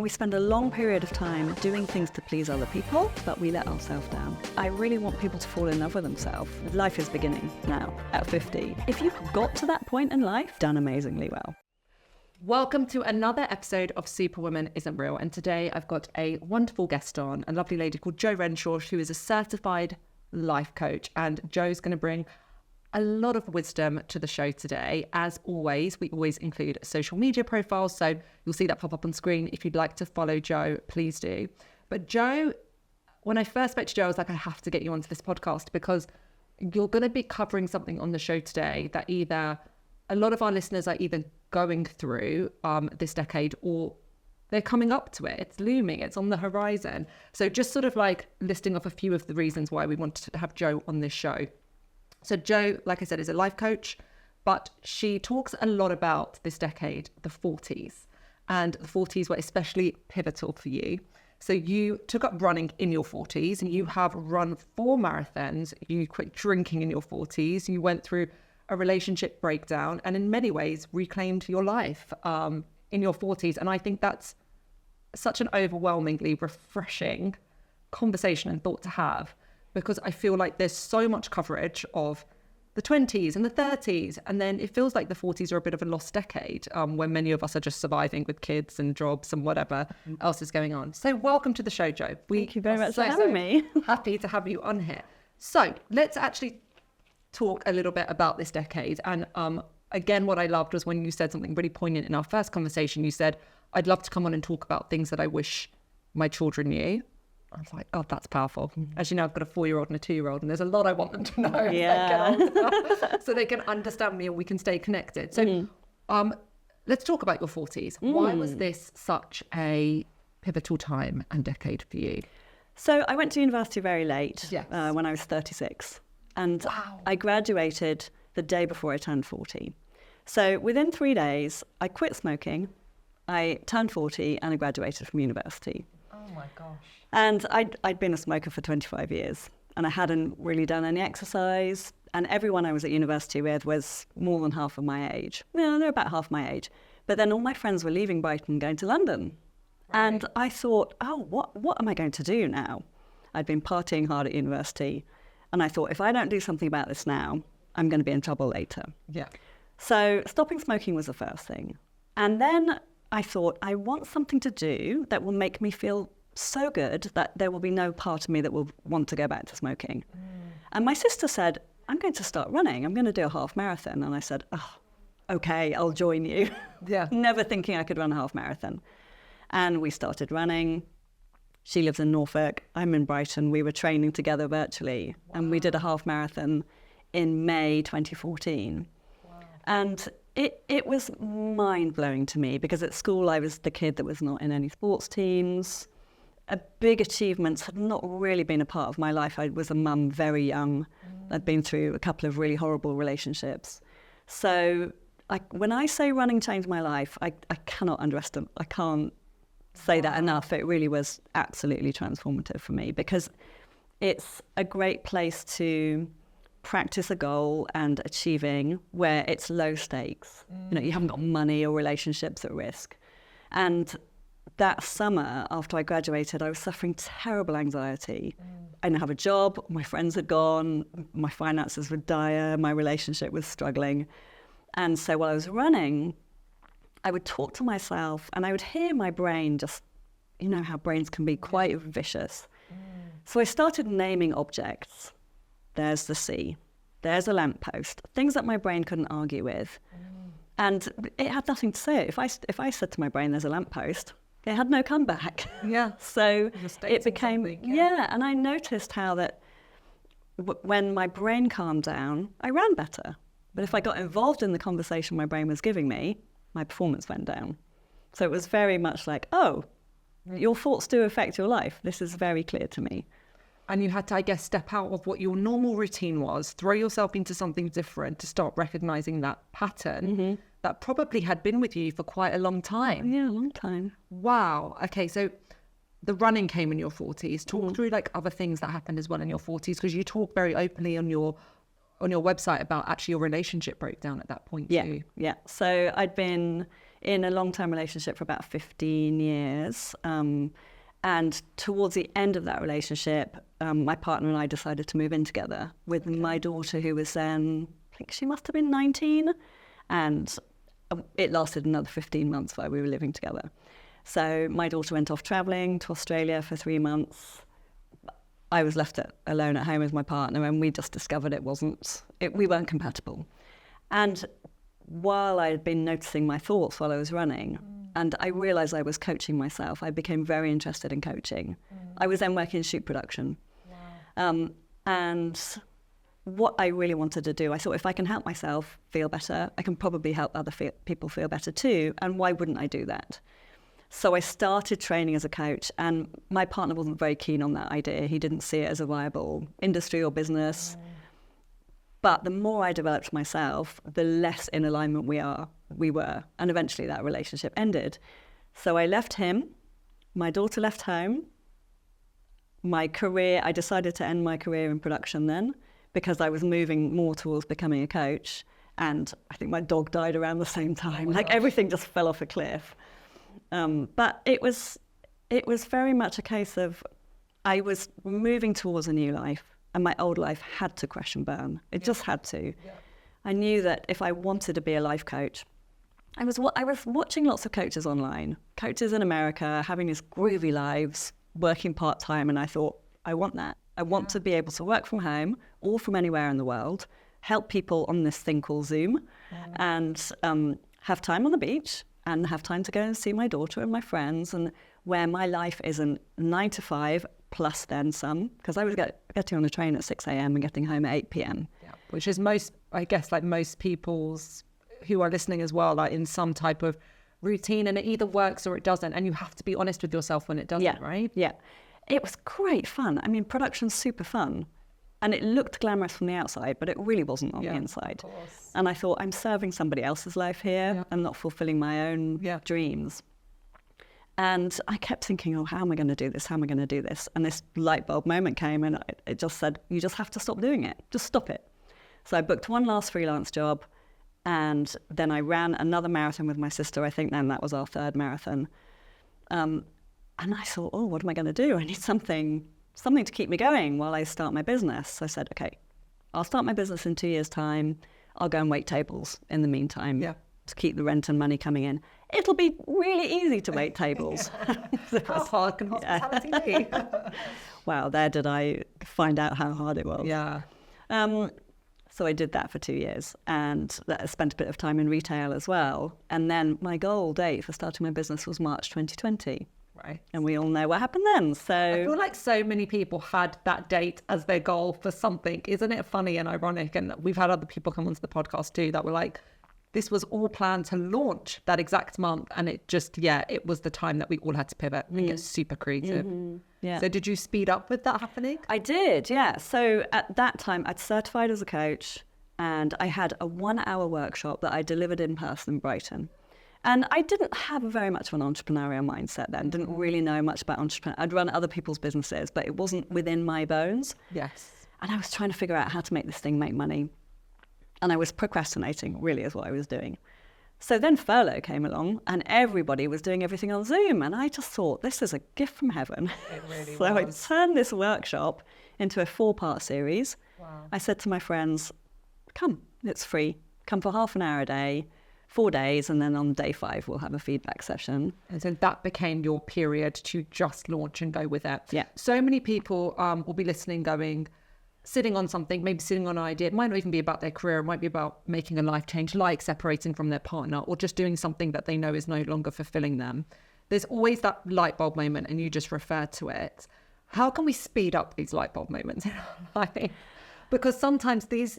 we spend a long period of time doing things to please other people, but we let ourselves down. I really want people to fall in love with themselves. Life is beginning now, at 50. If you've got to that point in life, done amazingly well. Welcome to another episode of Superwoman Isn't Real. And today I've got a wonderful guest on, a lovely lady called Jo Renshaw, who is a certified life coach. And Jo's going to bring a lot of wisdom to the show today. As always, we always include social media profiles, so you'll see that pop up on screen. If you'd like to follow Jo, please do. But Jo, when I first met Jo, I was like, I have to get you onto this podcast because you're going to be covering something on the show today that either a lot of our listeners are either going through this decade or they're coming up to it. It's looming. It's on the horizon. So just sort of like listing off a few of the reasons why we wanted to have Jo on this show. So Jo, like I said, is a life coach, but she talks a lot about this decade, the 40s. And the 40s were especially pivotal for you. So you took up running in your 40s and you have run 4 marathons. You quit drinking in your 40s. You went through a relationship breakdown and in many ways reclaimed your life in your 40s. And I think that's such an overwhelmingly refreshing conversation and thought to have, because I feel like there's so much coverage of the 20s and the 30s. And then it feels like the 40s are a bit of a lost decade when many of us are just surviving with kids and jobs and whatever else is going on. So welcome to the show, Jo. Thank you very much for having me. Happy to have you on here. So let's actually talk a little bit about this decade. And again, what I loved was when you said something really poignant in our first conversation. You said, I'd love to come on and talk about things that I wish my children knew. I was like, oh, that's powerful. As you know, I've got a 4-year-old and a 2-year-old, and there's a lot I want them to know as they get older, so they can understand me and we can stay connected. So let's talk about your 40s. Why was this such a pivotal time and decade for you? So I went to university very late, Yes. When I was 36. And Wow. I graduated the day before I turned 40. So within 3 days, I quit smoking, I turned 40, and I graduated from university. Oh my gosh. And I'd been a smoker for 25 years, and I hadn't really done any exercise. And everyone I was at university with was more than half of my age. Yeah, they're about half my age. But then all my friends were leaving Brighton and going to London. Right. And I thought, oh, what am I going to do now? I'd been partying hard at university. And I thought, if I don't do something about this now, I'm going to be in trouble later. Yeah. So stopping smoking was the first thing. And then I thought, I want something to do that will make me feel so good that there will be no part of me that will want to go back to smoking. And my sister said, I'm going to start running. I'm going to do a half marathon. And I said, oh, okay, I'll join you. Yeah. Never thinking I could run a half marathon. And we started running. She lives in Norfolk. I'm in Brighton. We were training together virtually. Wow. And we did a half marathon in May 2014. Wow. And it was mind-blowing to me because at school I was the kid that was not in any sports teams. Big achievements had not really been a part of my life. I was a mum very young. I'd been through a couple of really horrible relationships. So when I say running changed my life, I cannot underestimate. I can't say that enough. It really was absolutely transformative for me because it's a great place to practice a goal and achieving where it's low stakes. You know, you haven't got money or relationships at risk. And that summer after I graduated, I was suffering terrible anxiety. I didn't have a job. My friends had gone. My finances were dire. My relationship was struggling. And so while I was running, I would talk to myself and I would hear my brain just, you know how brains can be quite vicious. So I started naming objects. There's the sea. There's a lamppost. Things that my brain couldn't argue with. And it had nothing to say. If I said to my brain, there's a lamppost, it had no comeback. Yeah. So it became, and I noticed how that when my brain calmed down, I ran better. But if I got involved in the conversation my brain was giving me, my performance went down. So it was very much like, oh, your thoughts do affect your life. This is very clear to me. And you had to, I guess, step out of what your normal routine was, throw yourself into something different to start recognizing that pattern that probably had been with you for quite a long time. Yeah, a long time. Wow. Okay, so the running came in your 40s. Talk through like other things that happened as well in your 40s, because you talk very openly on your website about actually your relationship breakdown at that point too. Yeah. So I'd been in a long-term relationship for about 15 years. And towards the end of that relationship, my partner and I decided to move in together with my daughter, who was then, I think she must have been 19. And it lasted another 15 months while we were living together. So my daughter went off traveling to Australia for 3 months. I was left alone at home with my partner, and we just discovered we weren't compatible. And while I had been noticing my thoughts while I was running, and I realised I was coaching myself, I became very interested in coaching. I was then working in shoot production. Wow. And what I really wanted to do, I thought, if I can help myself feel better, I can probably help other people feel better too. And why wouldn't I do that? So I started training as a coach, and my partner wasn't very keen on that idea. He didn't see it as a viable industry or business. But the more I developed myself, the less in alignment we were. And eventually that relationship ended. So I left him. My daughter left home. I decided to end my career in production then, because I was moving more towards becoming a coach. And I think my dog died around the same time. Like everything just fell off a cliff. But it was very much a case of I was moving towards a new life, and my old life had to crash and burn. It just had to. Yeah. I knew that if I wanted to be a life coach, I was watching lots of coaches online, coaches in America having these groovy lives, working part-time, and I thought, I want that. I want to be able to work from home or from anywhere in the world, help people on this thing called Zoom, and have time on the beach, and have time to go and see my daughter and my friends, and where my life isn't 9 to 5 plus then some, because I was getting on the train at 6 a.m. and getting home at 8 p.m. Yeah, which is most people's who are listening as well, like in some type of routine, and it either works or it doesn't, and you have to be honest with yourself when it doesn't, right? Yeah. It was great fun. I mean, production's super fun. And it looked glamorous from the outside, but it really wasn't on the inside. Of course. And I thought, I'm serving somebody else's life here. Yeah. I'm not fulfilling my own dreams. And I kept thinking, how am I going to do this? How am I going to do this? And this light bulb moment came, and it just said, you just have to stop doing it. Just stop it. So I booked one last freelance job, and then I ran another marathon with my sister. I think then that was our third marathon. And I thought, what am I going to do? I need something to keep me going while I start my business. So I said, okay, I'll start my business in 2 years' time. I'll go and wait tables in the meantime to keep the rent and money coming in. It'll be really easy to wait tables. How hard can hospitality be? Wow, there did I find out how hard it was. Yeah. So I did that for 2 years, and I spent a bit of time in retail as well. And then my goal date for starting my business was March 2020. Right. And we all know what happened then. So I feel like so many people had that date as their goal for something. Isn't it funny and ironic? And we've had other people come onto the podcast too that were like, this was all planned to launch that exact month. And it just, it was the time that we all had to pivot and get super creative. Mm-hmm. Yeah. So did you speed up with that happening? I did, yeah. So at that time, I'd certified as a coach, and I had a 1-hour workshop that I delivered in person in Brighton. And I didn't have very much of an entrepreneurial mindset then, didn't really know much about entrepreneurship. I'd run other people's businesses, but it wasn't within my bones. Yes. And I was trying to figure out how to make this thing make money. And I was procrastinating, really, is what I was doing. So then furlough came along, and everybody was doing everything on Zoom. And I just thought, this is a gift from heaven. It really So was. I turned this workshop into a 4-part series. Wow. I said to my friends, come, it's free. Come for half an hour a day. 4 days, and then on day 5 we'll have a feedback session. And so that became your period to just launch and go with it. Yeah. So many people will be listening going, sitting on something, maybe sitting on an idea. It might not even be about their career. It might be about making a life change, like separating from their partner, or just doing something that they know is no longer fulfilling them. There's always that light bulb moment, and you just referred to it. How can we speed up these light bulb moments in our life? Because sometimes these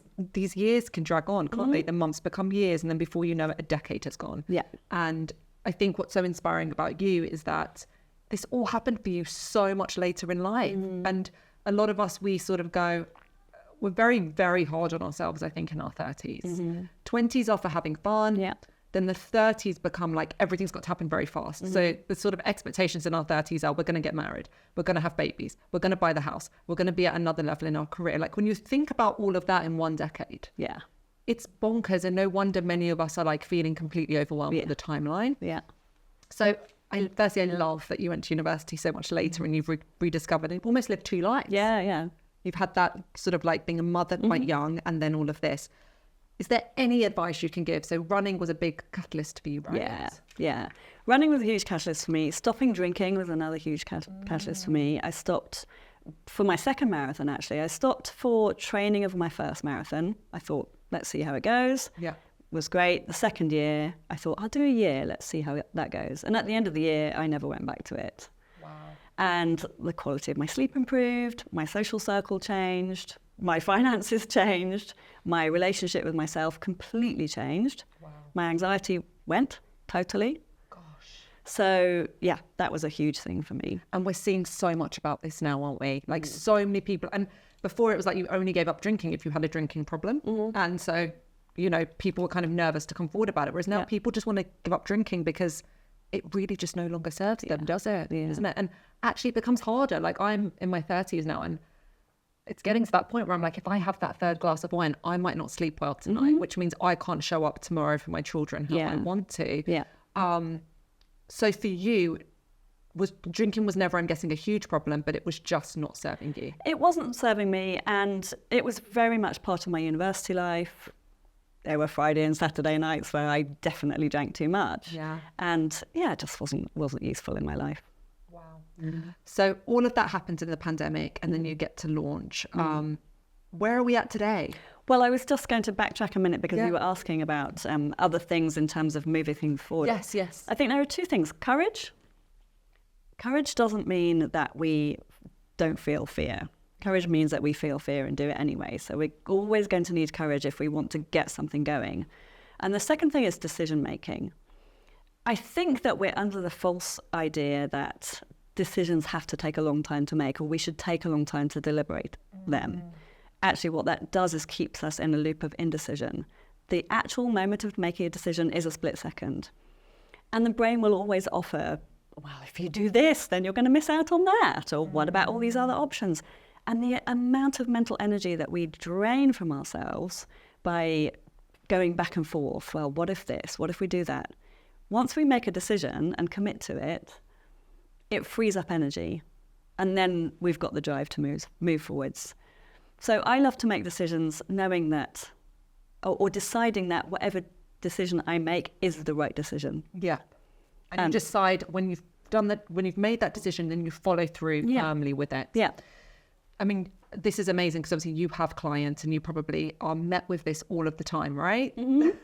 years can drag on, can't they? The months become years, and then before you know it, a decade has gone. Yeah. And I think what's so inspiring about you is that this all happened for you so much later in life. And a lot of us, we sort of go, we're very, very hard on ourselves, I think, in our 30s. 20s are for having fun. Yeah. Then the 30s become like everything's got to happen very fast. So the sort of expectations in our 30s are we're going to get married, we're going to have babies, we're going to buy the house, we're going to be at another level in our career. Like when you think about all of that in one decade, it's bonkers, and no wonder many of us are like feeling completely overwhelmed with the timeline. Yeah. So firstly, I love that you went to university so much later and you've rediscovered and almost lived two lives. Yeah. You've had that sort of like being a mother quite young, and then all of this. Is there any advice you can give? So running was a big catalyst for you, right? Yeah. Running was a huge catalyst for me. Stopping drinking was another huge catalyst for me. I stopped for my second marathon, actually. I stopped for training of my first marathon. I thought, let's see how it goes. Yeah. Was great. The second year, I thought, I'll do a year. Let's see how that goes. And at the end of the year, I never went back to it. Wow. And the quality of my sleep improved. My social circle changed. My finances changed. My relationship with myself completely changed. Wow. My anxiety went totally. Gosh. So, yeah, that was a huge thing for me. And we're seeing so much about this now, aren't we? Like so many people. And before it was like you only gave up drinking if you had a drinking problem. And so, you know, people were kind of nervous to come forward about it. Whereas now people just want to give up drinking because it really just no longer serves them, does it? Yeah. Isn't it? And actually it becomes harder. Like I'm in my 30s now, and it's getting to that point where I'm like, if I have that third glass of wine, I might not sleep well tonight, which means I can't show up tomorrow for my children how I want to. Yeah. So for you, drinking was never, I'm guessing, a huge problem, but it was just not serving you. It wasn't serving me, and it was very much part of my university life. There were Friday and Saturday nights where I definitely drank too much. Yeah. And it just wasn't useful in my life. Wow. So all of that happened in the pandemic, and then you get to launch. Where are we at today? Well, I was just going to backtrack a minute because you were asking about other things in terms of moving things forward. Yes. I think there are two things. Courage. Courage doesn't mean that we don't feel fear. Courage means that we feel fear and do it anyway. So we're always going to need courage if we want to get something going. And the second thing is decision making. I think that we're under the false idea that decisions have to take a long time to make, or we should take a long time to deliberate them. Actually, what that does is keeps us in a loop of indecision. The actual moment of making a decision is a split second. And the brain will always offer, well, if you do this, then you're going to miss out on that. Or what about all these other options? And the amount of mental energy that we drain from ourselves by going back and forth, well, what if this? What if we do that? Once we make a decision and commit to it, it frees up energy. And then we've got the drive to move forwards. So I love to make decisions knowing that, or deciding that whatever decision I make is the right decision. Yeah. And you decide when you've done that, when you've made that decision, then you follow through firmly with it. Yeah. I mean, this is amazing because obviously you have clients and you probably are met with this all of the time, right?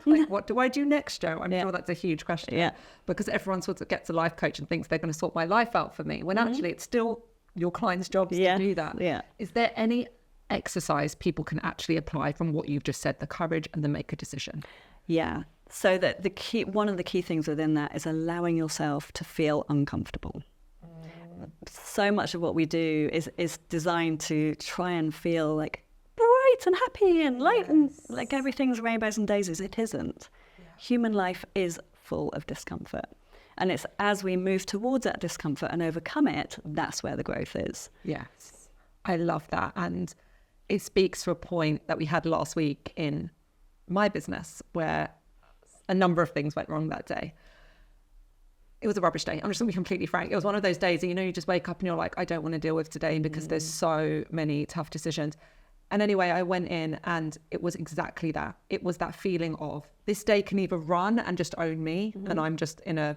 Like, what do I do next, Jo? I'm sure that's a huge question. Yeah. Because everyone sort of gets a life coach and thinks they're going to sort my life out for me, when actually it's still your client's job to do that. Yeah. Is there any exercise people can actually apply from what you've just said, the courage and the make a decision? Yeah. So that one of the key things within that is allowing yourself to feel uncomfortable. So much of what we do is designed to try and feel like bright and happy and light and like everything's rainbows and daisies. It isn't. Yeah. Human life is full of discomfort. And it's as we move towards that discomfort and overcome it, that's where the growth is. Yes. I love that. And it speaks to a point that we had last week in my business where a number of things went wrong that day. It was a rubbish day. I'm just going to be completely frank. It was one of those days that, you just wake up and you're like, I don't want to deal with today because there's so many tough decisions. And anyway, I went in and it was exactly that. It was that feeling of this day can either run and just own me and I'm just in a,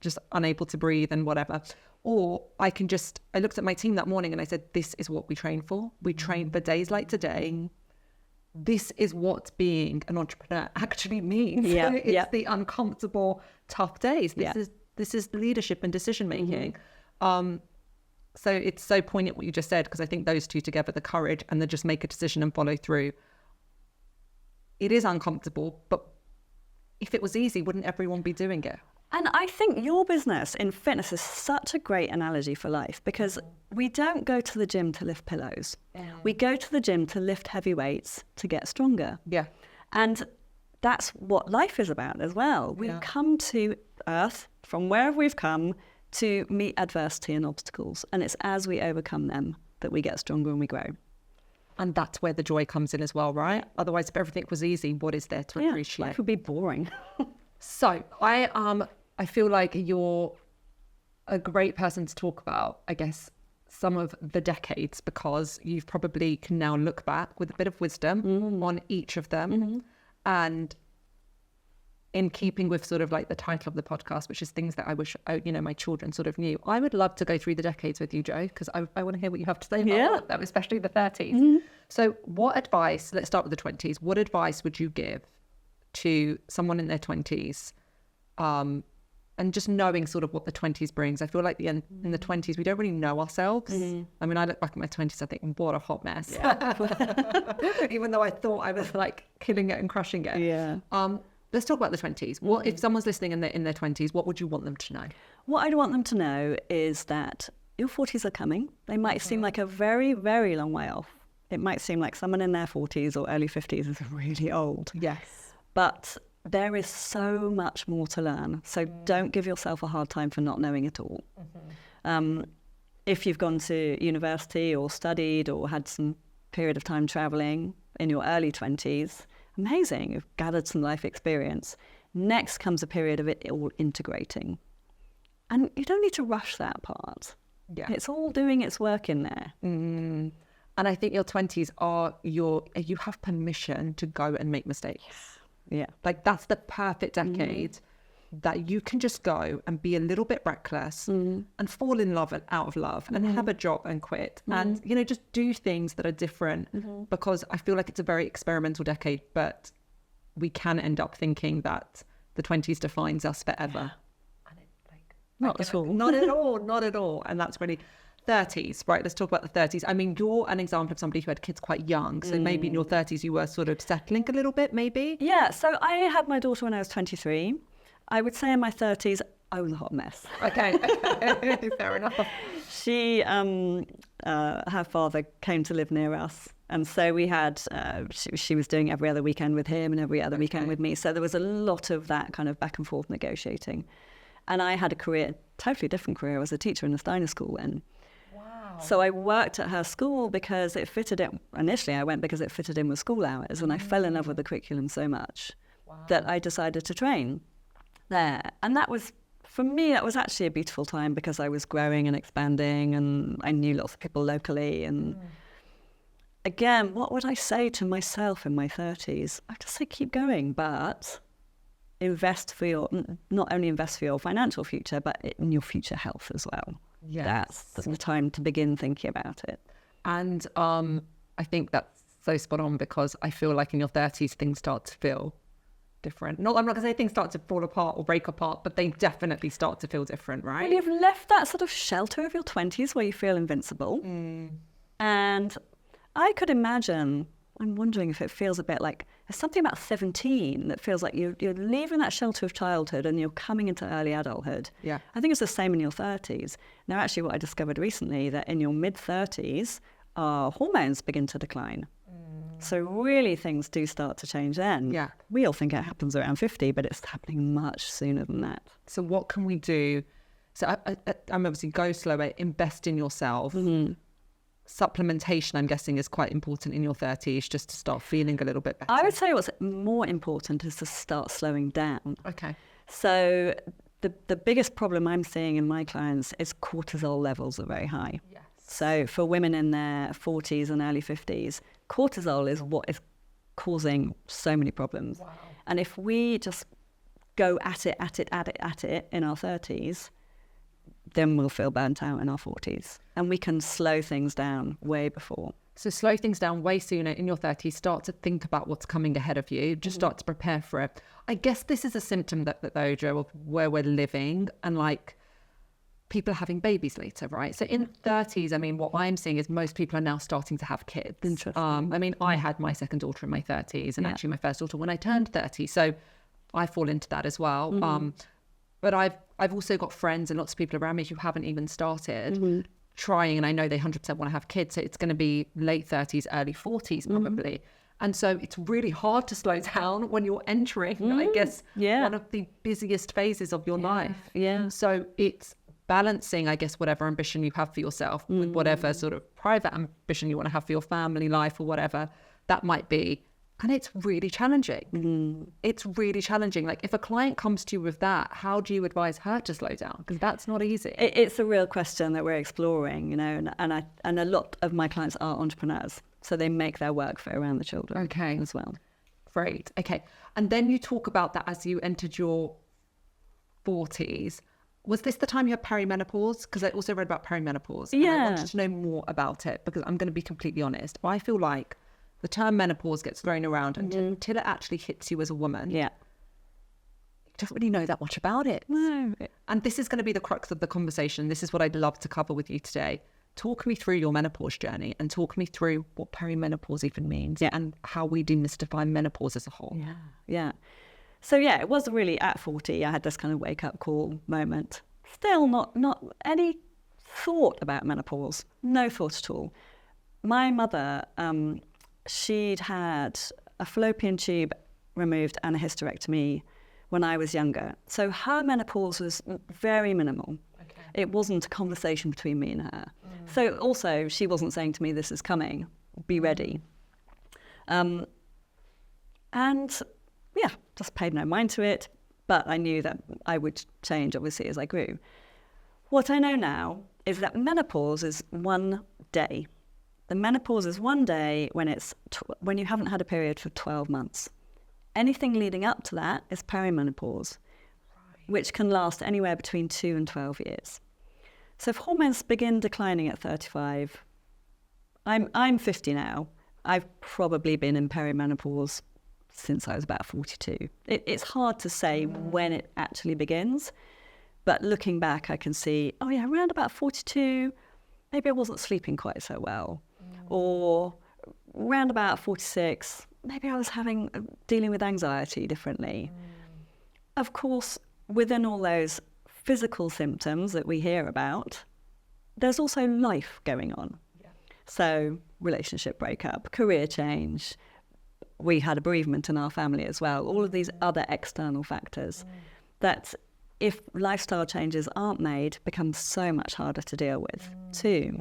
just unable to breathe and whatever. Or I looked at my team that morning and I said, this is what we train for. We train for days like today. This is what being an entrepreneur actually means. Yeah, it's the uncomfortable, tough days. This is leadership and decision making. So it's so poignant what you just said, because I think those two together, the courage and the just make a decision and follow through. It is uncomfortable, but if it was easy, wouldn't everyone be doing it? And I think your business in fitness is such a great analogy for life, because we don't go to the gym to lift pillows. We go to the gym to lift heavy weights to get stronger. Yeah. And that's what life is about as well. We've come to Earth from wherever we've come to meet adversity and obstacles. And it's as we overcome them that we get stronger and we grow. And that's where the joy comes in as well, right? Otherwise, if everything was easy, what is there to appreciate? Life would be boring. So I feel like you're a great person to talk about, I guess, some of the decades, because you've probably can now look back with a bit of wisdom on each of them. And in keeping with sort of like the title of the podcast, which is things that I wish, my children sort of knew, I would love to go through the decades with you, Jo, because I want to hear what you have to say about them, especially the 30s. So what advice, let's start with the 20s. What advice would you give to someone in their 20s? And just knowing sort of what the 20s brings. I feel like in the 20s, we don't really know ourselves. I mean, I look back at my 20s, I think, what a hot mess. Even though I thought I was like killing it and crushing it. Yeah. Let's talk about the 20s. What if someone's listening in their 20s, what would you want them to know? What I'd want them to know is that your 40s are coming. They might seem like a very, very long way off. It might seem like someone in their 40s or early 50s is really old. Yes. But there is so much more to learn. So don't give yourself a hard time for not knowing it all. If you've gone to university or studied or had some period of time traveling in your early 20s, amazing, you've gathered some life experience. Next comes a period of it all integrating. And you don't need to rush that part. Yeah. It's all doing its work in there. And I think your 20s are you have permission to go and make mistakes. Yeah. Like that's the perfect decade that you can just go and be a little bit reckless and fall in love and out of love and have a job and quit and, just do things that are different because I feel like it's a very experimental decade, but we can end up thinking that the 20s defines us forever. And Not at all. Not at all. Not at all. And that's really 30s, right? Let's talk about the 30s. I mean, you're an example of somebody who had kids quite young. So maybe in your 30s, you were sort of settling a little bit, maybe? Yeah. So I had my daughter when I was 23. I would say in my 30s, I was a hot mess. Okay. Fair enough. She, her father came to live near us. And so we had, she was doing every other weekend with him and every other weekend with me. So there was a lot of that kind of back and forth negotiating. And I had a career, totally different career. I was a teacher in a Steiner school then. Wow. So I worked at her school because it fitted in. Initially, I went because it fitted in with school hours. And I fell in love with the curriculum so much that I decided to train there. And that was, for me, that was actually a beautiful time because I was growing and expanding and I knew lots of people locally. And again, what would I say to myself in my 30s? I'd just say keep going, but not only invest for your financial future, but in your future health as well. Yes. That's the time to begin thinking about it. And I think that's so spot on because I feel like in your 30s, things start to feel different. I'm not going to say things start to fall apart or break apart, but they definitely start to feel different, right? Well, you've left that sort of shelter of your 20s where you feel invincible. And I could imagine, I'm wondering if it feels a bit like, there's something about 17 that feels like you're leaving that shelter of childhood and you're coming into early adulthood. Yeah. I think it's the same in your 30s. Now, actually, what I discovered recently, that in your mid-30s, our hormones begin to decline. So really things do start to change then. Yeah. We all think it happens around 50, but it's happening much sooner than that. So what can we do? So I'm obviously go slower, invest in yourself. Supplementation, I'm guessing, is quite important in your 30s just to start feeling a little bit better. I would say what's more important is to start slowing down. Okay. So the biggest problem I'm seeing in my clients is cortisol levels are very high. Yes. So for women in their 40s and early 50s, cortisol is what is causing so many problems. Wow. And if we just go at it in our 30s, then we'll feel burnt out in our 40s. And we can slow things down way before. So slow things down way sooner in your 30s, start to think about what's coming ahead of you, just start to prepare for it. I guess this is a symptom that though, Jo, of where we're living and like people are having babies later, right? So in 30s, I mean, what I'm seeing is most people are now starting to have kids. Interesting. I mean, I had my second daughter in my 30s and actually my first daughter when I turned 30. So I fall into that as well. But I've also got friends and lots of people around me who haven't even started trying, and I know they 100% want to have kids. So it's going to be late 30s, early 40s probably. And so it's really hard to slow down when you're entering, I guess, one of the busiest phases of your life. Yeah. So it's balancing, I guess, whatever ambition you have for yourself with whatever sort of private ambition you want to have for your family life or whatever that might be. And it's really challenging. It's really challenging. Like if a client comes to you with that, how do you advise her to slow down? Because that's not easy. It's a real question that we're exploring, you know, and a lot of my clients are entrepreneurs. So they make their work fit around the children as well. Great. Okay. And then you talk about that as you entered your 40s. Was this the time you had perimenopause? Because I also read about perimenopause. And I wanted to know more about it because I'm going to be completely honest. I feel like the term menopause gets thrown around until it actually hits you as a woman. Yeah. You don't really know that much about it. No. And this is going to be the crux of the conversation. This is what I'd love to cover with you today. Talk me through your menopause journey and talk me through what perimenopause even means and how we demystify menopause as a whole. Yeah. So it was really at 40, I had this kind of wake up call moment. Still not any thought about menopause. No thought at all. My mother, she'd had a fallopian tube removed and a hysterectomy when I was younger. So her menopause was very minimal. Okay. It wasn't a conversation between me and her. So also she wasn't saying to me, this is coming, be ready. And just paid no mind to it. But I knew that I would change, obviously, as I grew. What I know now is that menopause is one day. The menopause is one day when you haven't had a period for 12 months. Anything leading up to that is perimenopause, which can last anywhere between 2 and 12 years. So if hormones begin declining at 35, I'm 50 now. I've probably been in perimenopause since I was about 42. It's hard to say when it actually begins, but looking back, I can see, around about 42, maybe I wasn't sleeping quite so well. Or around about 46, maybe I was dealing with anxiety differently. Of course, within all those physical symptoms that we hear about, there's also life going on. So relationship breakup, career change, we had a bereavement in our family as well, all of these other external factors that if lifestyle changes aren't made, become so much harder to deal with too.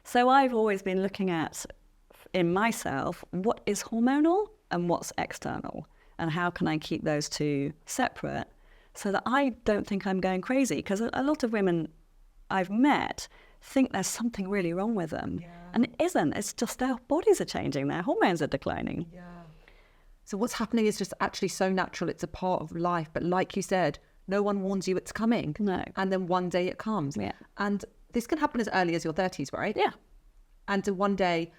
So I've always been looking at, in myself, what is hormonal and what's external, and how can I keep those two separate so that I don't think I'm going crazy? Because a lot of women I've met think there's something really wrong with them. And it isn't. It's just their bodies are changing. Their hormones are declining. So what's happening is just actually so natural. It's a part of life. But like you said, no one warns you it's coming. No. And then one day it comes. And this can happen as early as your 30s, right? Yeah. And to one day,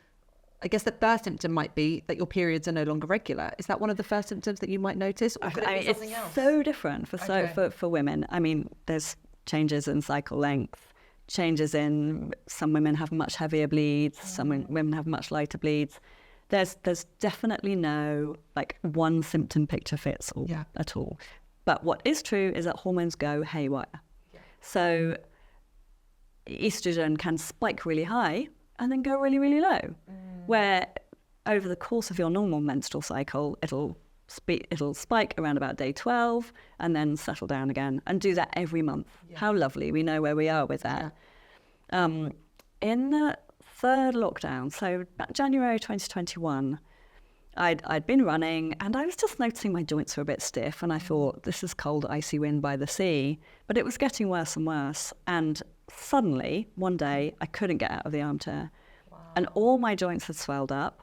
I guess the first symptom might be that your periods are no longer regular. Is that one of the first symptoms that you might notice? Or could it be something else? So different for women. I mean, there's changes in cycle length, changes in, some women have much heavier bleeds, some women have much lighter bleeds. There's definitely no one symptom picture fits all at all. But what is true is that hormones go haywire. So estrogen can spike really high and then go really, really low, where over the course of your normal menstrual cycle, it'll spike around about day 12 and then settle down again, and do that every month. How lovely. We know where we are with that. In the third lockdown, so back January 2021, I'd been running and I was just noticing my joints were a bit stiff, and I thought, this is cold, icy wind by the sea. But it was getting worse and worse. And suddenly, one day, I couldn't get out of the armchair. And all my joints had swelled up.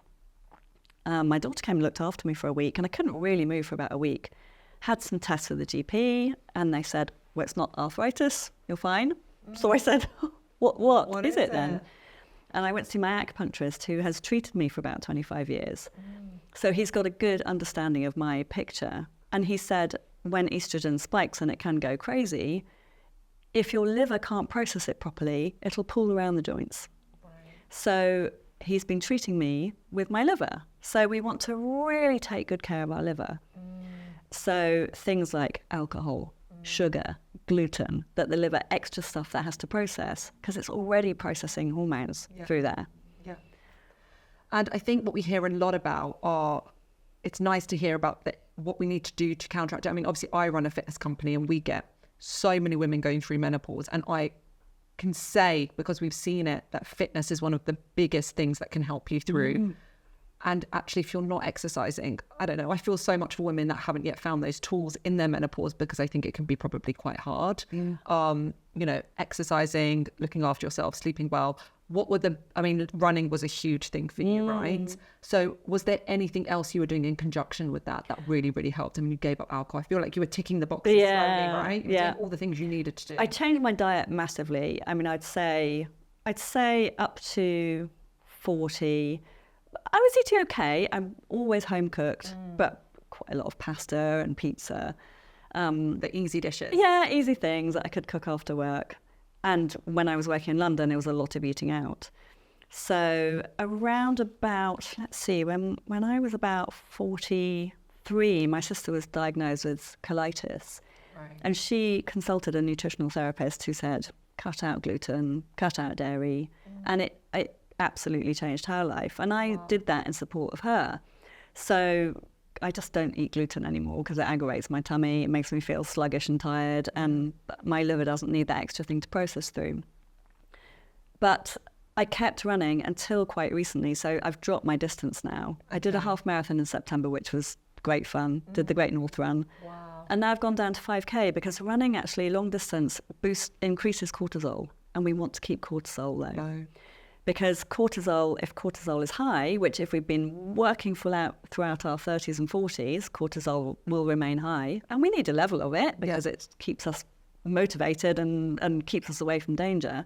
My daughter came and looked after me for a week, and I couldn't really move for about a week. Had some tests with the GP, and they said, well, it's not arthritis, you're fine. So I said, what is it then? And I went to see my acupuncturist, who has treated me for about 25 years. So he's got a good understanding of my picture. And he said, when estrogen spikes and it can go crazy, if your liver can't process it properly, it'll pull around the joints. So he's been treating me with my liver. So we want to really take good care of our liver. So things like alcohol, sugar, gluten, that the liver, extra stuff that has to process, because it's already processing hormones through there. And I think what we hear a lot about are, it's nice to hear about what we need to do to counteract it. I mean, obviously I run a fitness company and we get so many women going through menopause, and I can say, because we've seen it, that fitness is one of the biggest things that can help you through. And actually, if you're not exercising, I don't know, I feel so much for women that haven't yet found those tools in their menopause, because I think it can be probably quite hard. Exercising, looking after yourself, sleeping well. Running was a huge thing for you, right? So was there anything else you were doing in conjunction with that really, really helped? I mean, you gave up alcohol. I feel like you were ticking the boxes slowly, right? You were doing all the things you needed to do. I changed my diet massively. I mean, I'd say up to 40. I was eating okay. I'm always home cooked, but quite a lot of pasta and pizza. The easy dishes. Yeah, easy things that I could cook after work. And when I was working in London, it was a lot of eating out. So around about, when I was about 43, my sister was diagnosed with colitis. Right. And she consulted a nutritional therapist who said, cut out gluten, cut out dairy. And it absolutely changed her life. And I did that in support of her. So I just don't eat gluten anymore because it aggravates my tummy. It makes me feel sluggish and tired, and my liver doesn't need that extra thing to process through. But I kept running until quite recently. So I've dropped my distance now. I did a half marathon in September, which was great fun. Did the Great North Run. Wow. And now I've gone down to 5K because running actually long distance increases cortisol, and we want to keep cortisol low. No. Because if cortisol is high, which if we've been working full out throughout our 30s and 40s, cortisol will remain high. And we need a level of it because it keeps us motivated and keeps us away from danger.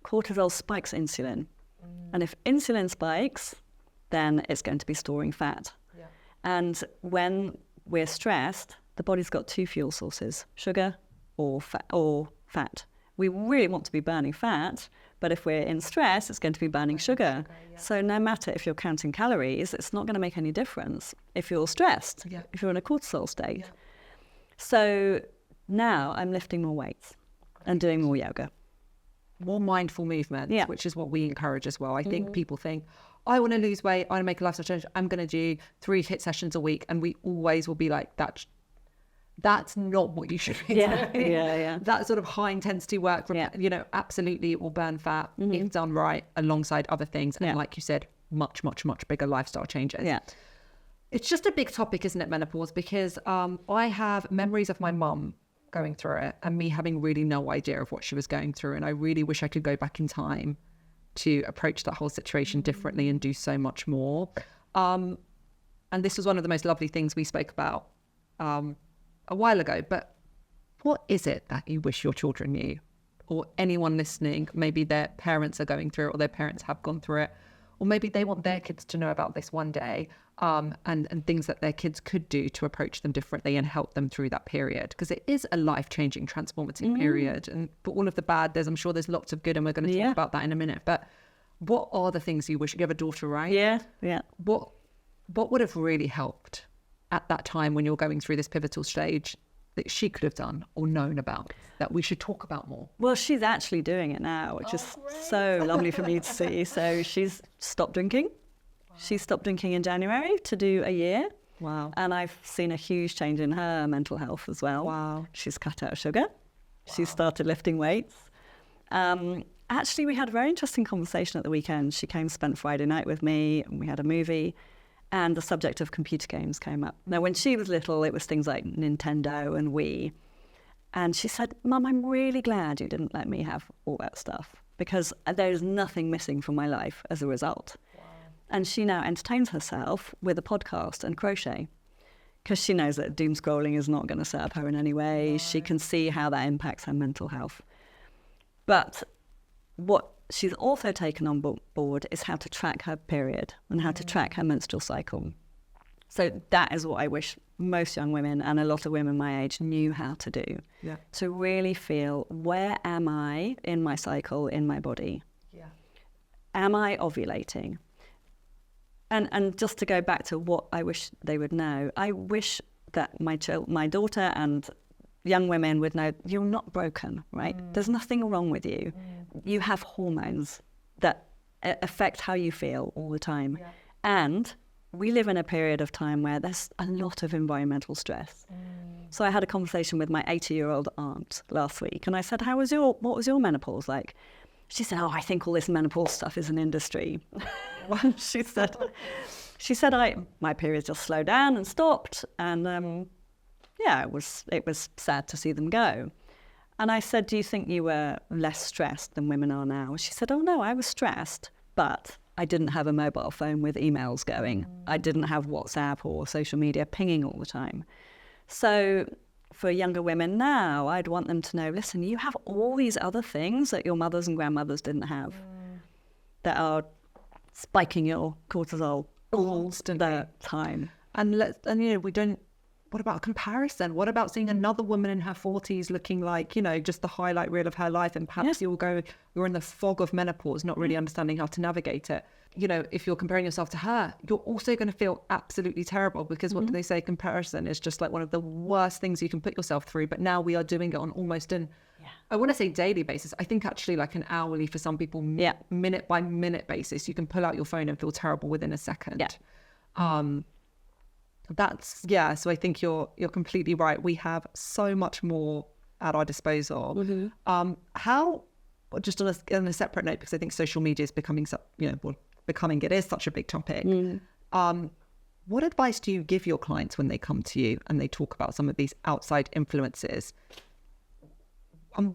Cortisol spikes insulin. And if insulin spikes, then it's going to be storing fat. Yeah. And when we're stressed, the body's got two fuel sources, sugar or fat. We really want to be burning fat, but if we're in stress, it's going to be burning sugar. So no matter if you're counting calories, it's not going to make any difference if you're stressed, if you're in a cortisol state. Yeah. So now I'm lifting more weights and doing more yoga. More mindful movement, which is what we encourage as well. I think people think, I want to lose weight, I want to make a lifestyle change, I'm going to do 3 HIIT sessions a week. And we always will be like, that's not what you should be doing. That sort of high intensity work, absolutely it will burn fat if done right alongside other things. And like you said, much, much, much bigger lifestyle changes. Yeah. It's just a big topic, isn't it, menopause? Because I have memories of my mum going through it and me having really no idea of what she was going through. And I really wish I could go back in time to approach that whole situation differently and do so much more. And this was one of the most lovely things we spoke about a while ago, but what is it that you wish your children knew, or anyone listening, maybe their parents are going through it or their parents have gone through it, or maybe they want their kids to know about this one day, and things that their kids could do to approach them differently and help them through that period, because it is a life-changing, transformative period. And for all of the bad, I'm sure there's lots of good, and we're going to talk about that in a minute. But what are the things you wish? You have a daughter, right? Yeah. What would have really helped at that time when you're going through this pivotal stage that she could have done or known about that we should talk about more? Well, she's actually doing it now, which is so lovely for me to see. So she's stopped drinking. Wow. She stopped drinking in January to do a year. Wow. And I've seen a huge change in her mental health as well. Wow. She's cut out sugar. Wow. She's started lifting weights. Actually, we had a very interesting conversation at the weekend. She came, spent Friday night with me, and we had a movie. And the subject of computer games came up. Now, when she was little, it was things like Nintendo and Wii. And she said, Mum, I'm really glad you didn't let me have all that stuff, because there's nothing missing from my life as a result. Wow. And she now entertains herself with a podcast and crochet, because she knows that doom scrolling is not going to serve her in any way. No. She can see how that impacts her mental health. But what she's also taken on board is how to track her period and how to track her menstrual cycle. So that is what I wish most young women and a lot of women my age knew how to do. Yeah. To really feel, where am I in my cycle, in my body? Yeah. Am I ovulating? And just to go back to what I wish they would know, I wish that my daughter and young women would know, you're not broken, right? There's nothing wrong with you. You have hormones that affect how you feel all the time. Yeah. And we live in a period of time where there's a lot of environmental stress. So I had a conversation with my 80-year-old aunt last week, and I said, what was your menopause like? She said, I think all this menopause stuff is an industry. she said, my periods just slowed down and stopped, and it was sad to see them go. And I said, do you think you were less stressed than women are now? She said, oh no, I was stressed, but I didn't have a mobile phone with emails going. I didn't have WhatsApp or social media pinging all the time. So for younger women now, I'd want them to know, listen, you have all these other things that your mothers and grandmothers didn't have that are spiking your cortisol all the time. What about comparison? What about seeing another woman in her 40s looking like, just the highlight reel of her life, and perhaps you're in the fog of menopause, not really understanding how to navigate it. If you're comparing yourself to her, you're also going to feel absolutely terrible, because what do they say? Comparison is just like one of the worst things you can put yourself through. But now we are doing it on almost I want to say daily basis. I think actually like an hourly for some people, minute by minute basis. You can pull out your phone and feel terrible within a second. So I think you're completely right. We have so much more at our disposal. How, just on a separate note, because I think social media is becoming it is such a big topic. What advice do you give your clients when they come to you and they talk about some of these outside influences?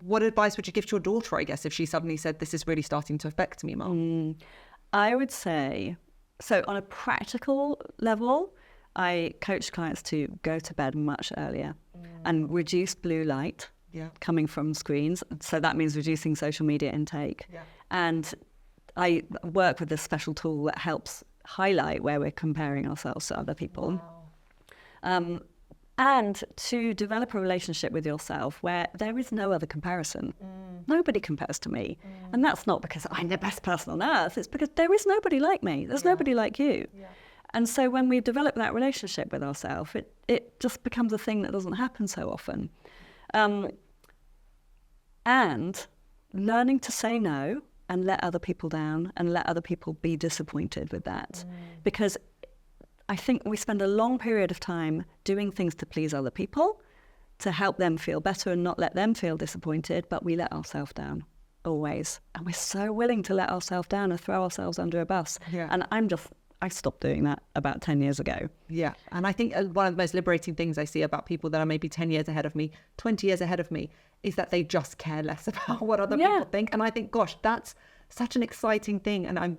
What advice would you give to your daughter, I guess, if she suddenly said, this is really starting to affect me, Mum? I would say, so on a practical level, I coach clients to go to bed much earlier and reduce blue light coming from screens. So that means reducing social media intake. And I work with this special tool that helps highlight where we're comparing ourselves to other people. And to develop a relationship with yourself where there is no other comparison. Nobody compares to me. And that's not because I'm the best person on earth. It's because there is nobody like me. There's nobody like you. And so when we develop that relationship with ourselves, it just becomes a thing that doesn't happen so often. And learning to say no and let other people down and let other people be disappointed with that. Because I think we spend a long period of time doing things to please other people, to help them feel better and not let them feel disappointed, but we let ourselves down always. And we're so willing to let ourselves down and throw ourselves under a bus. And I stopped doing that about 10 years ago. And I think one of the most liberating things I see about people that are maybe 10 years ahead of me, 20 years ahead of me, is that they just care less about what other people think. And I think, gosh, that's such an exciting thing. And I'm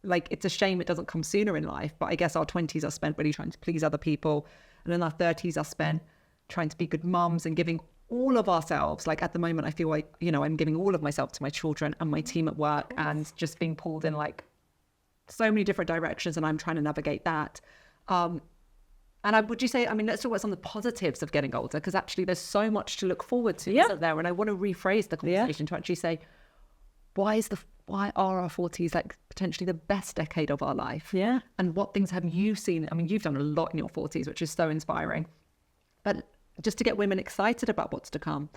like, it's a shame it doesn't come sooner in life. But I guess our 20s are spent really trying to please other people. And in our 30s are spent trying to be good mums and giving all of ourselves. Like at the moment, I feel like, I'm giving all of myself to my children and my team at work, and just being pulled in like so many different directions, and I'm trying to navigate that. Would you say, let's talk about some of the positives of getting older, because actually there's so much to look forward to, isn't there? And I want to rephrase the conversation to actually say, why are our 40s like potentially the best decade of our life? And what things have you seen? You've done a lot in your 40s, which is so inspiring. But just to get women excited about what's to come,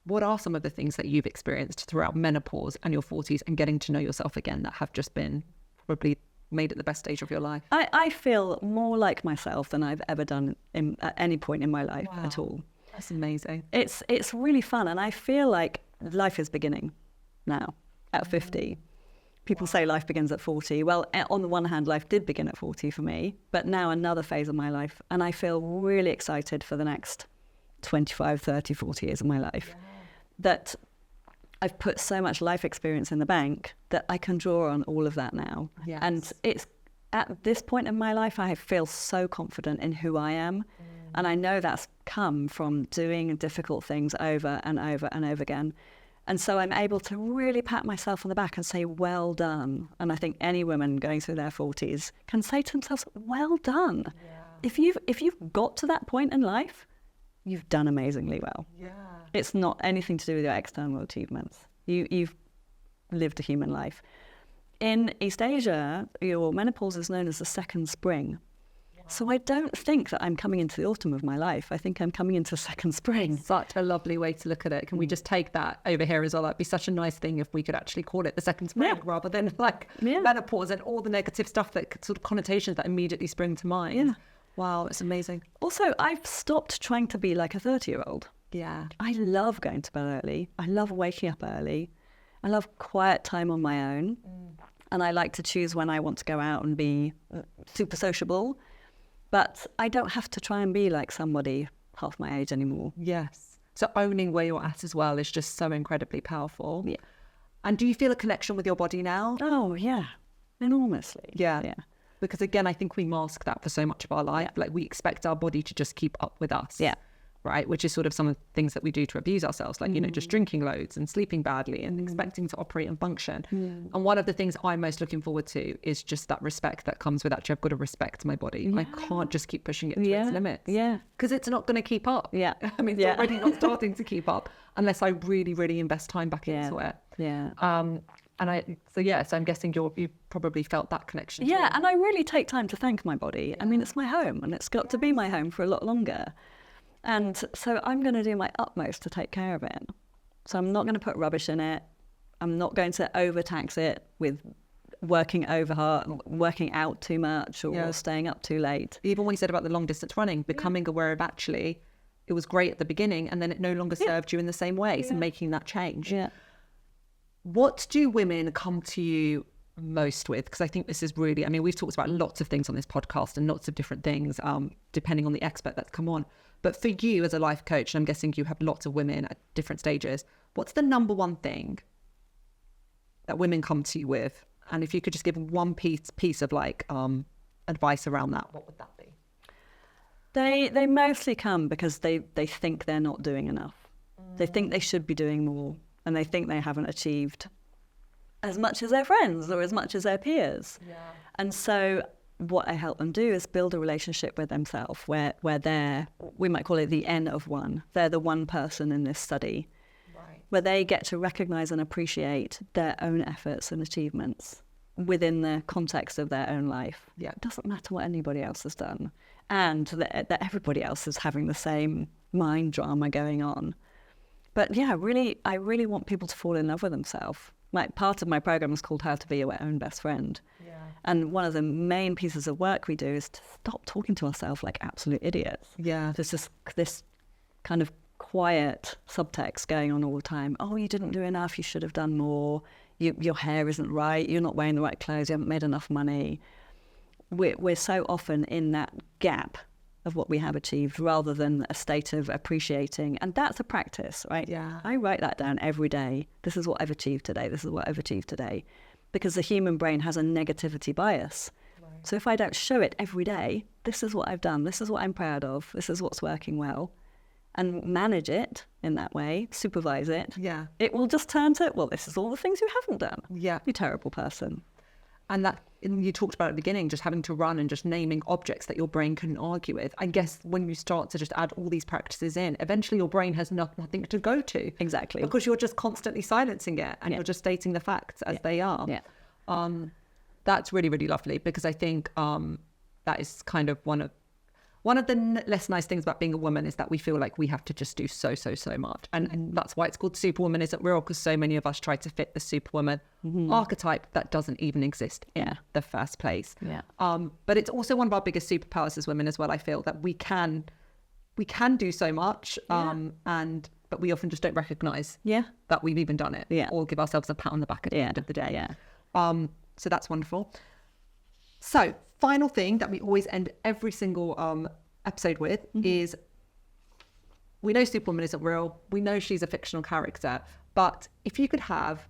what are some of the things that you've experienced throughout menopause and your 40s and getting to know yourself again that have just been probably made it the best stage of your life? I feel more like myself than I've ever done at any point in my life at all. That's amazing. It's really fun, and I feel like life is beginning now at 50. People say life begins at 40. Well, on the one hand, life did begin at 40 for me, but now another phase of my life, and I feel really excited for the next 25, 30, 40 years of my life. That I've put so much life experience in the bank that I can draw on all of that now. And it's at this point in my life, I feel so confident in who I am. And I know that's come from doing difficult things over and over and over again. And so I'm able to really pat myself on the back and say, well done. And I think any woman going through their 40s can say to themselves, well done. If you've got to that point in life, you've done amazingly well. It's not anything to do with your external achievements. You've lived a human life. In East Asia, your menopause is known as the second spring. So I don't think that I'm coming into the autumn of my life. I think I'm coming into second spring. Such a lovely way to look at it. Can we just take that over here as well? That'd be such a nice thing if we could actually call it the second spring rather than like menopause and all the negative stuff, that sort of connotations that immediately spring to mind. Wow, it's amazing. Also, I've stopped trying to be like a 30-year-old. Yeah. I love going to bed early. I love waking up early. I love quiet time on my own. And I like to choose when I want to go out and be super sociable. But I don't have to try and be like somebody half my age anymore. Yes. So owning where you're at as well is just so incredibly powerful. Yeah. And do you feel a connection with your body now? Oh, yeah. Enormously. Yeah. Because again, I think we mask that for so much of our life. Yeah. Like we expect our body to just keep up with us. Yeah. Right. Which is sort of some of the things that we do to abuse ourselves, like, you know, just drinking loads and sleeping badly and expecting to operate and function. And one of the things I'm most looking forward to is just that respect that comes with actually, I've got to respect my body. I can't just keep pushing it to its limits. Yeah. Because it's not going to keep up. Yeah. I mean, it's already not starting to keep up unless I really, really invest time back into it. Yeah. So I'm guessing you've probably felt that connection. Yeah, too. and I really take time to thank my body. I mean, it's my home and it's got to be my home for a lot longer. And so I'm going to do my utmost to take care of it. So I'm not going to put rubbish in it. I'm not going to overtax it with working over hard, working out too much or staying up too late. Even when you said about the long distance running, becoming aware of actually, it was great at the beginning and then it no longer served you in the same way. So making that change. Yeah. What do women come to you most with? Because I think this is really, I mean, we've talked about lots of things on this podcast and lots of different things, depending on the expert that's come on. But for you as a life coach, and I'm guessing you have lots of women at different stages, what's the number one thing that women come to you with? And if you could just give one piece of like advice around that, what would that be? They mostly come because they think they're not doing enough. They think they should be doing more, and they think they haven't achieved as much as their friends or as much as their peers. Yeah. And so what I help them do is build a relationship with themselves where they're, we might call it the N of one. They're the one person in this study, where they get to recognize and appreciate their own efforts and achievements within the context of their own life. Yeah. It doesn't matter what anybody else has done, and that everybody else is having the same mind drama going on. But yeah, I really want people to fall in love with themselves. Like part of my program is called How to Be Your Own Best Friend. Yeah. And one of the main pieces of work we do is to stop talking to ourselves like absolute idiots. Yeah. There's this kind of quiet subtext going on all the time. Oh, you didn't do enough. You should have done more. Your hair isn't right. You're not wearing the right clothes. You haven't made enough money. We're so often in that gap of what we have achieved rather than a state of appreciating. And that's a practice, right? Yeah. I write that down every day. This is what I've achieved today. This is what I've achieved today. Because the human brain has a negativity bias. Right. So if I don't show it every day, this is what I've done. This is what I'm proud of. This is what's working well. And manage it in that way, supervise it. Yeah. It will just turn to, well, this is all the things you haven't done. Yeah. You terrible person. And that you talked about at the beginning, just having to run and just naming objects that your brain couldn't argue with. I guess when you start to just add all these practices in, eventually your brain has nothing to go to. Exactly. Because you're just constantly silencing it and you're just stating the facts as they are. Yeah. That's really, really lovely, because I think that is kind of one of the less nice things about being a woman is that we feel like we have to just do so much. And that's why it's called Superwoman Isn't Real, because so many of us try to fit the Superwoman archetype that doesn't even exist in the first place. Yeah. But it's also one of our biggest superpowers as women as well, I feel, that we can do so much, but we often just don't recognise that we've even done it or give ourselves a pat on the back at the end of the day. Yeah. So that's wonderful. So, final thing that we always end every single episode with is, we know Superwoman isn't real. We know she's a fictional character. But if you could have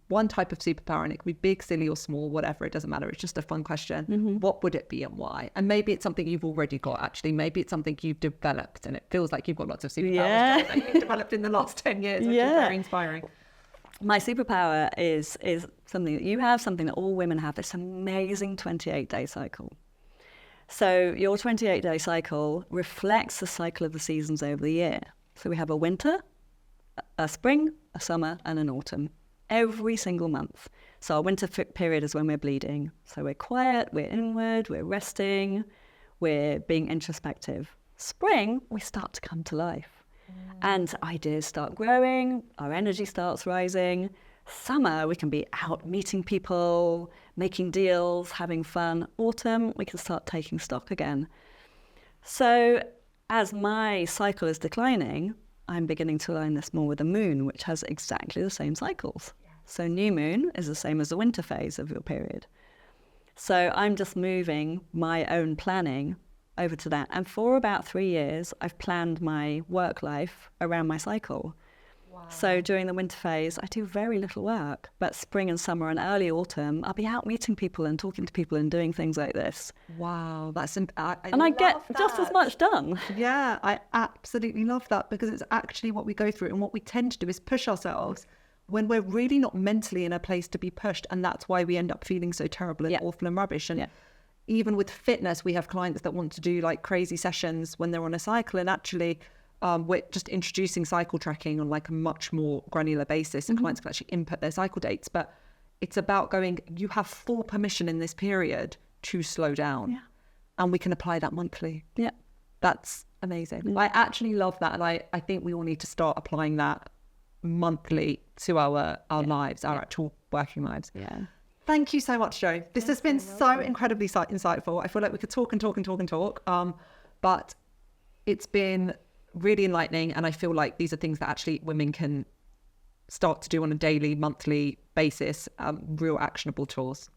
one type of superpower, and it could be big, silly or small, whatever, it doesn't matter. It's just a fun question. What would it be and why? And maybe it's something you've already got, actually. Maybe it's something you've developed, and it feels like you've got lots of superpowers that you've developed in the last 10 years, which is very inspiring. My superpower is something that you have, something that all women have, this amazing 28-day cycle. So your 28-day cycle reflects the cycle of the seasons over the year. So we have a winter, a spring, a summer, and an autumn every single month. So our winter period is when we're bleeding. So we're quiet, we're inward, we're resting, we're being introspective. Spring, we start to come to life. And ideas start growing, our energy starts rising. Summer, we can be out meeting people, making deals, having fun. Autumn, we can start taking stock again. So as my cycle is declining, I'm beginning to align this more with the moon, which has exactly the same cycles. So new moon is the same as the winter phase of your period. So I'm just moving my own planning over to that. And for about 3 years, I've planned my work life around my cycle. Wow. So during the winter phase, I do very little work. But spring and summer and early autumn, I'll be out meeting people and talking to people and doing things like this. Wow, that's and I get just as much done. Yeah, I absolutely love that, because it's actually what we go through, and what we tend to do is push ourselves when we're really not mentally in a place to be pushed, and that's why we end up feeling so terrible and awful and rubbish. And even with fitness, we have clients that want to do like crazy sessions when they're on a cycle, and actually we're just introducing cycle tracking on like a much more granular basis, and clients can actually input their cycle dates. But it's about going, you have full permission in this period to slow down, and we can apply that monthly. That's amazing. I actually love that, and I think we all need to start applying that monthly to our lives, our actual working lives. Thank you so much, Jo. This has been so incredibly insightful. I feel like we could talk and talk and talk and talk, but it's been really enlightening, and I feel like these are things that actually women can start to do on a daily, monthly basis, real actionable tools.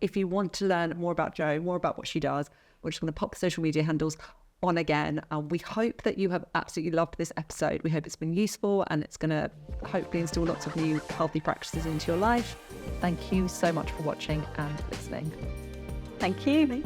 If you want to learn more about Jo, more about what she does, we're just going to pop the social media handles on again. We hope that you have absolutely loved this episode. We hope it's been useful, and it's going to hopefully instill lots of new healthy practices into your life. Thank you so much for watching and listening. Thank you.